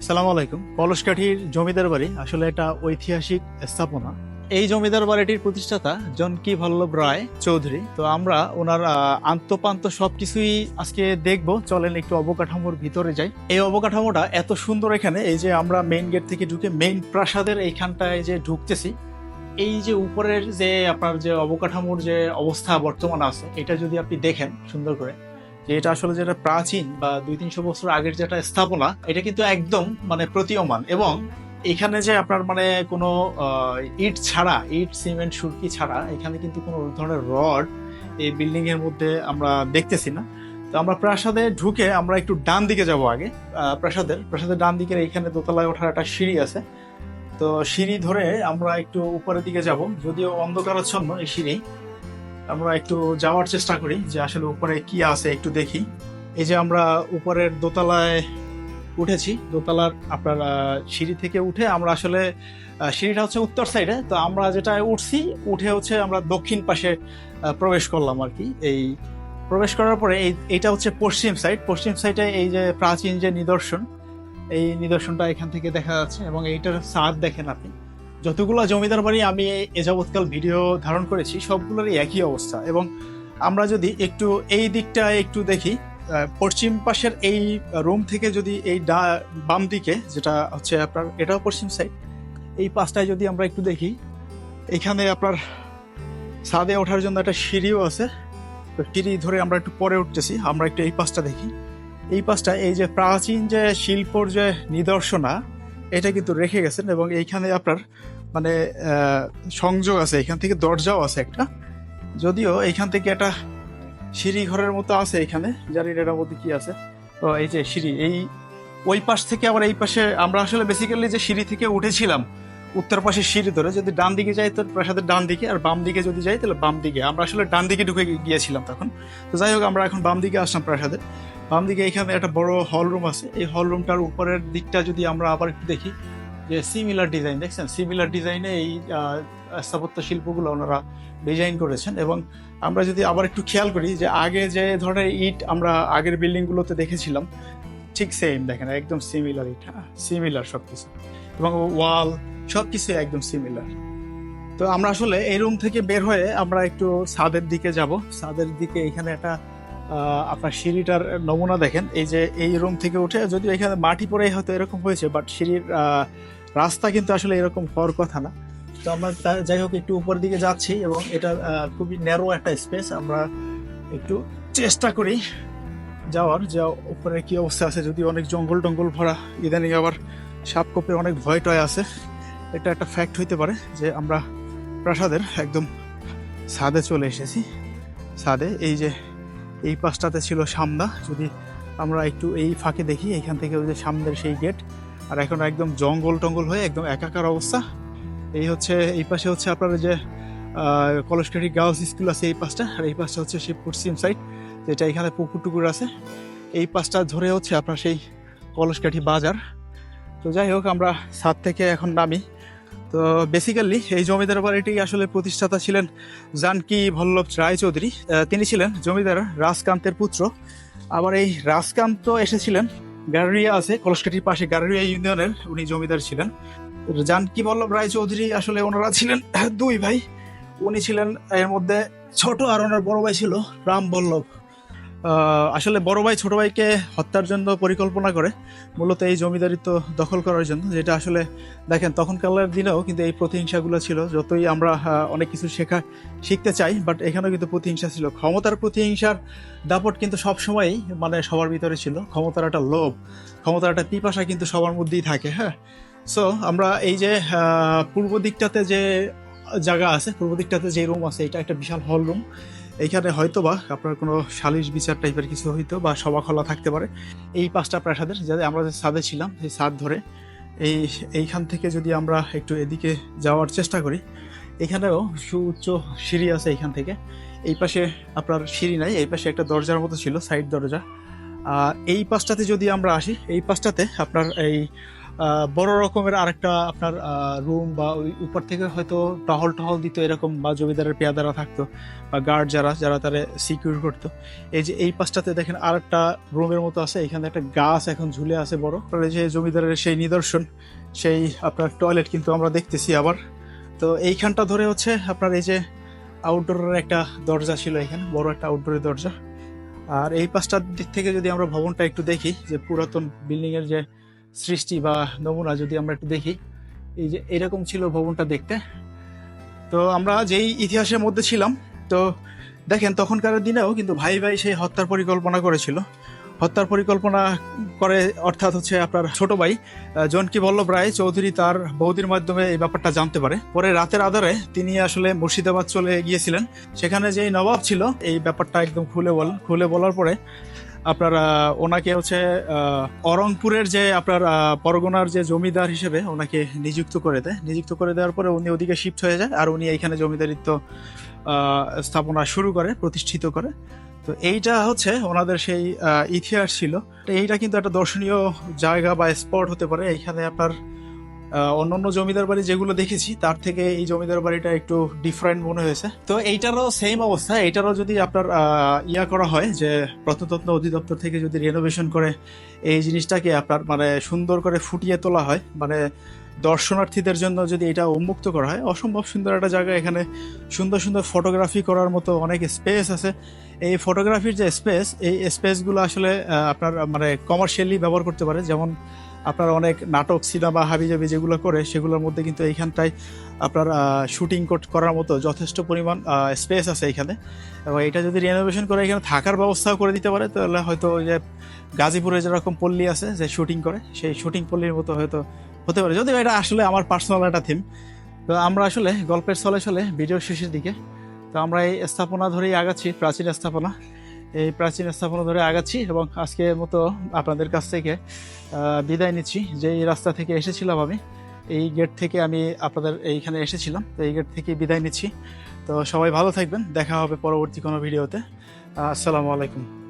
সালাম আলাইকুম। কলসকাঠির জমিদার বাড়ি আসলে একটা ঐতিহাসিক স্থাপনা। এই জমিদার বাড়িটির প্রতিষ্ঠাতা জনকি বল্লভ রায় চৌধুরী। তো আমরা ওনার আন্তপান্ত সবকিছুই আজকে দেখব। চলেন একটু অবকাঠামোর ভিতরে যাই। এই অবকাঠামোটা এত সুন্দর। এখানে এই যে আমরা মেইন গেট থেকে ঢুকে মেইন প্রাসাদের এইখানটায় যে ঢুকতেছি, এই যে উপরের যে আপনার যে অবকাঠামোর যে অবস্থা বর্তমান আছে, এটা যদি আপনি দেখেন সুন্দর করে, যে এটা আসলে যেটা প্রাচীন বা 200-300 বছর আগের যেটা স্থাপনা, এটা কিন্তু একদম মানে প্রতীয়মান। এবং এখানে যে আপনার মানে কোনো ইট ছাড়া, ইট সিমেন্ট সুরকি ছাড়া এখানে কিন্তু কোনো ধরনের রড এই বিল্ডিং এর মধ্যে আমরা দেখতেছি না। তো আমরা প্রাসাদে ঢুকে আমরা একটু ডান দিকে যাব আগে। প্রাসাদের ডান দিকের এইখানে দোতলায় ওঠার একটা সিঁড়ি আছে। তো সিঁড়ি ধরে আমরা একটু উপরের দিকে যাব, যদিও অন্ধকারাচ্ছন্ন এই সিঁড়ি। আমরা একটু যাওয়ার চেষ্টা করি যে আসলে উপরে কি আছে একটু দেখি। এই যে আমরা উপরের দোতলায় উঠেছি। দোতলার আপনার সিঁড়ি থেকে উঠে আমরা আসলে সিঁড়িটা হচ্ছে উত্তর সাইডে, তো আমরা যেটা উঠছি উঠে হচ্ছে আমরা দক্ষিণ পাশে প্রবেশ করলাম আর কি। এই প্রবেশ করার পরে এইটা হচ্ছে পশ্চিম সাইড। পশ্চিম সাইডে এই যে প্রাচীন যে নিদর্শন, এই নিদর্শনটা এখান থেকে দেখা যাচ্ছে। এবং এইটার ছাদ দেখেন আপনি। যতগুলো জমিদার বাড়ি আমি এ যাবৎকাল ভিডিও ধারণ করেছি সবগুলোরই একই অবস্থা। এবং আমরা যদি একটু এই দিকটা একটু দেখি, পশ্চিম পাশের এই রুম থেকে যদি এই বাম দিকে যেটা হচ্ছে আপনার, এটাও পশ্চিম সাইড, এই পাশটায় যদি আমরা একটু দেখি, এখানে আপনার ছাদে ওঠার জন্য একটা সিঁড়িও আছে। তো সিঁড়ি ধরে আমরা একটু পরে উঠতেছি। আমরা একটু এই পাশটা দেখি। এই পাশটা এই যে প্রাচীন যে শিল্পর যে নিদর্শনা, এটা কিন্তু রেখে গেছেন। এবং এইখানে আপনার মানে সংযোগ আছে, এখান থেকে দরজাও আছে একটা, যদিও এইখান থেকে একটা সিঁড়ি ঘরের মতো আছে এখানে, জানি না এটার মধ্যে কি আছে। তো এই যে সিঁড়ি, এই ওই পাশ থেকে আবার এই পাশে আমরা আসলে বেসিক্যালি যে সিঁড়ি থেকে উঠেছিলাম উত্তর পাশে সিঁড়ি ধরে, যদি ডান দিকে যাই তো প্রাসাদের ডান দিকে, আর বাম দিকে যদি যাই তাহলে বাম দিকে। আমরা আসলে ডান দিকে ঢুকে গিয়েছিলাম তখন। তো যাই হোক, আমরা এখন বাম দিকে আসলাম প্রাসাদের। বাম দিকে এখানে একটা বড় হল রুম আছে। এই হল রুমটার উপরের দিকটা যদি আমরা আবার একটু দেখি, যে সিমিলার ডিজাইন দেখছেন, সিমিলার ডিজাইনে এই স্থাপত্য শিল্পগুলো ওনারা ডিজাইন করেছেন। এবং আমরা যদি আবার একটু খেয়াল করি যে আগে যে ধরনের ইট আমরা আগের বিল্ডিংগুলোতে দেখেছিলাম, ঠিক সেম দেখেন, একদম সিমিলার ইট। হ্যাঁ, সিমিলার সবকিছু, এবং ওয়াল সবকিছু একদম সিমিলার। তো আমরা আসলে এই রুম থেকে বের হয়ে আমরা একটু ছাদের দিকে যাব। ছাদের দিকে এখানে একটা আপনার সিঁড়িটার নমুনা দেখেন। এই যে এই রুম থেকে উঠে, যদিও এখানে মাটি পরে হয়তো এরকম হয়েছে, বাট সিঁড়ির রাস্তা কিন্তু আসলে এরকম হওয়ার কথা না। তো আমরা যাই হোক একটু উপর দিকে যাচ্ছি, এবং এটা খুবই ন্যারো একটা স্পেস। আমরা একটু চেষ্টা করি যাওয়ার, যে উপরে কি অবস্থা আছে। যদি অনেক জঙ্গল টঙ্গল ভরা, ইদানিং আবার সাপ কোপের অনেক ভয় টয় আছে। এটা একটা ফ্যাক্ট হইতে পারে যে আমরা প্রাসাদের একদম ছাদে চলে এসেছি। ছাদে এই যে এই পাশটাতে ছিল সামনা, যদি আমরা একটু এই ফাঁকে দেখি, এখান থেকে ওই যে সামনের সেই গেট। আর এখন একদম জঙ্গল টঙ্গল হয়ে একদম একাকার অবস্থা। এই হচ্ছে এই পাশে হচ্ছে আপনার যে কলসকাঠি গার্লস স্কুল আছে এই পাশটা, আর এই পাশটা হচ্ছে সেই পশ্চিম সাইড, যেটা এখানে পুকুর টুকুর আছে। এই পাশটা ধরে হচ্ছে আপনার সেই কলসকাঠি বাজার। তো যাই হোক, আমরা ছাদ থেকে এখন নামি। তো বেসিক্যালি এই জমিদার বাড়িটি আসলে প্রতিষ্ঠাতা ছিলেন জানকী বল্লভ রায় চৌধুরী। তিনি ছিলেন জমিদার রাজকান্তের পুত্র। আবার এই রাজকান্ত এসেছিলেন, গারুরিয়া আছে কলসকাঠির পাশে, গারুরিয়া ইউনিয়নের উনি জমিদার ছিলেন। জানকী বল্লভ রায় চৌধুরী আসলে ওনারা ছিলেন দুই ভাই। উনি ছিলেন এর মধ্যে ছোট, আর ওনার বড় ভাই ছিল রাম বল্লভ। আসলে বড় ভাই ছোট ভাইকে হত্যার জন্য পরিকল্পনা করে, মূলত এই জমিদারিত্ব দখল করার জন্য। যেটা আসলে দেখেন তখনকালের দিনেও কিন্তু এই প্রতিহিংসাগুলো ছিল। যতই আমরা অনেক কিছু শিখতে চাই, বাট এখানেও কিন্তু প্রতিহিংসা ছিল। ক্ষমতার প্রতিহিংসার দাপট কিন্তু সবসময়ই মানে সবার ভিতরে ছিল। ক্ষমতার একটা লোভ, ক্ষমতার একটা পিপাসা কিন্তু সবার মধ্যেই থাকে। হ্যাঁ, সো আমরা এই যে পূর্ব দিকটাতে যে জায়গা আছে, পূর্ব দিকটাতে যে রুম আছে, এটা একটা বিশাল হল রুম। এইখানে হয়তোবা আপনার কোনো সালিশ বিচার টাইপের কিছু হইতো, বা সভা খোলা থাকতে পারে। এই পাঁচটা প্রাসাদের, যাতে আমরা যে ছাদে ছিলাম সেই ছাদ ধরে এইখান থেকে যদি আমরা একটু এদিকে যাওয়ার চেষ্টা করি, এখানেও সুউচ্চ সিঁড়ি আছে। এইখান থেকে এই পাশে আপনার সিঁড়ি নাই, এই পাশে একটা দরজার মতো ছিল, সাইড দরজা। এই পাশটাতে যদি আমরা আসি, এই পাশটাতে আপনার এই বড় রকমের আরেকটা আপনার রুম বা ওই উপর থেকে হয়তো টহল টহল দিত এরকম, বা জমিদারের পেয়াদারা থাকতো বা গার্ড যারা যারা তারা সিকিউর করতো। এই যে এই পাশটাতে দেখেন আরেকটা রুমের মতো আছে, এখানে একটা গাছ এখন ঝুলে আছে বড়, যে জমিদারের সেই নিদর্শন, সেই আপনার টয়লেট কিন্তু আমরা দেখতেছি আবার। তো এইখানটা ধরে হচ্ছে আপনার এই যে আউটডোরের একটা দরজা ছিল, এখানে বড় একটা আউটডোরের দরজা। আর এই পাশটার দিক থেকে যদি আমরা ভবনটা একটু দেখি, যে পুরাতন বিল্ডিং এর যে সৃষ্টি বা নমুনা যদি আমরা একটু দেখি, এই যে এরকম ছিল ভবনটা দেখতে। তো আমরা যেই ইতিহাসের মধ্যে ছিলাম, তো দেখেন তখনকার দিনেও কিন্তু ভাই ভাই সেই হত্যার পরিকল্পনা করেছিল। হত্যার পরিকল্পনা করে অর্থাৎ হচ্ছে আপনার ছোট ভাই জনকি বল্লভ রায় চৌধুরী তার বৌদির মাধ্যমে এই ব্যাপারটা জানতে পারে। পরে রাতের আধারে তিনি আসলে মুর্শিদাবাদ চলে গিয়েছিলেন, সেখানে যেই নবাব ছিল এই ব্যাপারটা একদম খুলে বলার পরে আপনার ওনাকে হচ্ছে অরংপুরের যে আপনার পরগনার যে জমিদার হিসেবে ওনাকে নিযুক্ত করে দেয়। নিযুক্ত করে দেওয়ার পরে উনি ওদিকে শিফট হয়ে যায়, আর উনি এইখানে জমিদারিত্ব স্থাপনা শুরু করে, প্রতিষ্ঠিত করে। তো এইটা হচ্ছে ওনাদের সেই ইতিহাস ছিল। তো এইটা কিন্তু একটা দর্শনীয় জায়গা বা স্পট হতে পারে। এইখানে আপনার অন্যান্য জমিদার বাড়ি যেগুলো দেখেছি তার থেকে এই জমিদার বাড়িটা একটু ডিফারেন্ট মনে হয়েছে। তো এইটারও সেম অবস্থা, এইটারও যদি আপনার ইয়া করা হয়, যে প্রত্নতত্ত্ব অধিদপ্তর থেকে যদি রেনোভেশন করে এই জিনিসটাকে আপনার মানে সুন্দর করে ফুটিয়ে তোলা হয়, মানে দর্শনার্থীদের জন্য যদি এটা উন্মুক্ত করা হয়, অসম্ভব সুন্দর একটা জায়গা। এখানে সুন্দর সুন্দর ফটোগ্রাফি করার মতো অনেক স্পেস আছে। এই ফটোগ্রাফির যে স্পেস, এই স্পেসগুলো আসলে আপনার মানে কমার্শিয়ালি ব্যবহার করতে পারে। যেমন আপনার অনেক নাটক, সিনেমা, হাবিজাবি যেগুলো করে সেগুলোর মধ্যে কিন্তু এইখানটায় আপনার শুটিং করার মতো যথেষ্ট পরিমাণ স্পেস আছে এইখানে। এবং এটা যদি রিনোভেশন করে এখানে থাকার ব্যবস্থাও করে দিতে পারে, তাহলে হয়তো ওই যে গাজীপুরে যেরকম পল্লী আছে যে শুটিং করে, সেই শুটিং পল্লীর মতো হয়তো হতে পারে। যদিও এটা আসলে আমার পার্সোনাল একটা থিম। তো আমরা আসলে গল্পের ছলে ছলে ভিডিওর শেষের দিকে, তো আমরা এই স্থাপনা ধরেই আগাচ্ছি, প্রাচীন স্থাপনা, এই প্রাচীন স্থাপনা ধরে আগাচ্ছি। এবং আজকের মতো আপনাদের কাছ থেকে বিদায় নিচ্ছি। যে এই রাস্তা থেকে এসেছিলাম আমি, এই গেট থেকে আমি আপনাদের এইখানে এসেছিলাম, তো এই গেট থেকে বিদায় নিচ্ছি। তো সবাই ভালো থাকবেন, দেখা হবে পরবর্তী কোনো ভিডিওতে। আসসালামু আলাইকুম।